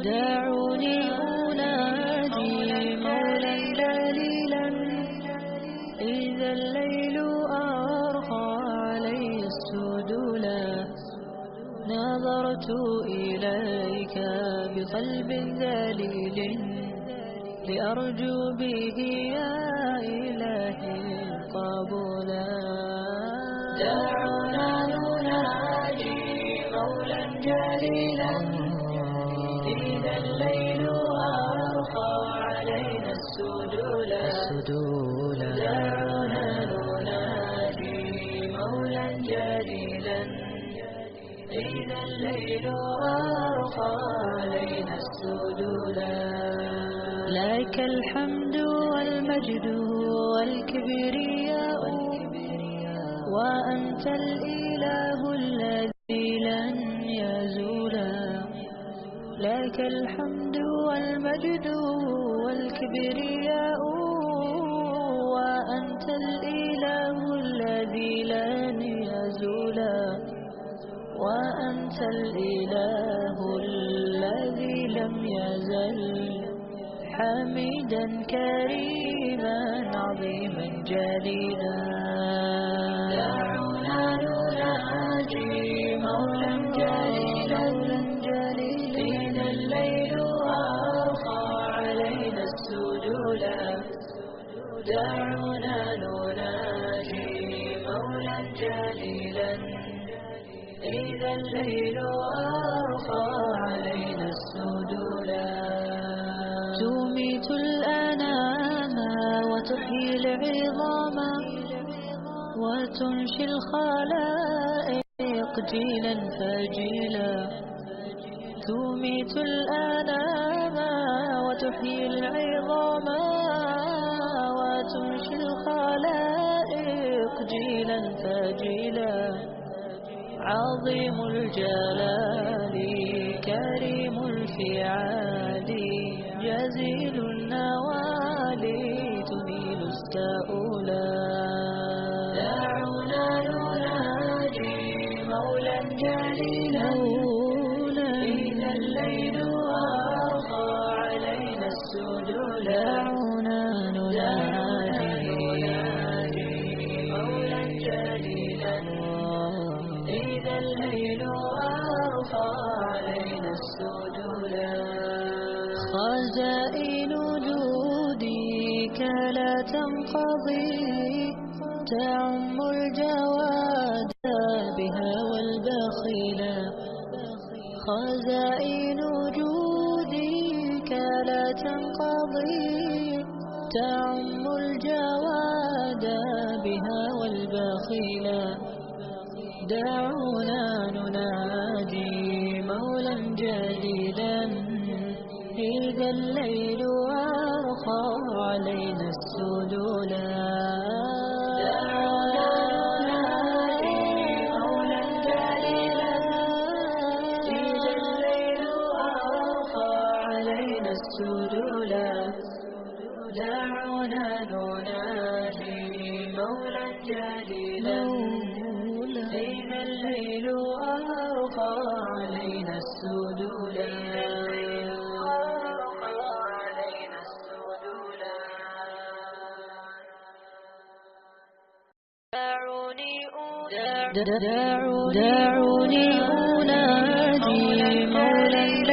دعوني أناجي مولاي جليلا إذا الليل أرخى علي السدولا نظرت إليك بقلب ذليل لأرجو به يا إلهي القبولا دعونا نناجي مولا جليلا إذا الليل أرخى علينا السدولا دعونا نناجي مولا جليلا إذا الليل أرخى علينا السدولا لك الحمد والمجد والكبرياء وأنت الإله الذي لن يزولا لك الحمد والمجد والكبرياء وأنت الإله الذي لن يزولا وأنت الإله الذي لم يزل حميدا كريما عظيما جليلا دعونا نناجي مولا جليلا إذا الليل أرخى علينا السدولا دعونا نناجي مولا جليلا إذا الليل أرخى علينا السدولا تميت الأنام وتحيي العظام وتنشي الخلائق جيلا فجيلا تميت الأنام وتحيي العظام وتنشي الخلائق جيلا فجيلا عظيم الجلال كريم الفعال جزيل النوال تنيل السؤلا دعونا نناجي مولا جليلا إذا الليل أرخى علينا السدولا دعونا نناجي مولا جليلا إذا الليل أرخى علينا السدولا خزائن جودك لا تنقضي تعم الجواد بها والبخيلا خزائن جودك لا تنقضي تعم الجواد بها والبخيلا دعونا نناجي مولا جليلا إذا الليل أرخى علينا السدولا دعونا نناجي مولا جليلا إذا الليل أرخى علينا السدولا دعونا نناجي مولا جليلا إذا الليل أرخى علينا السدولا دعوني أناجي مولاي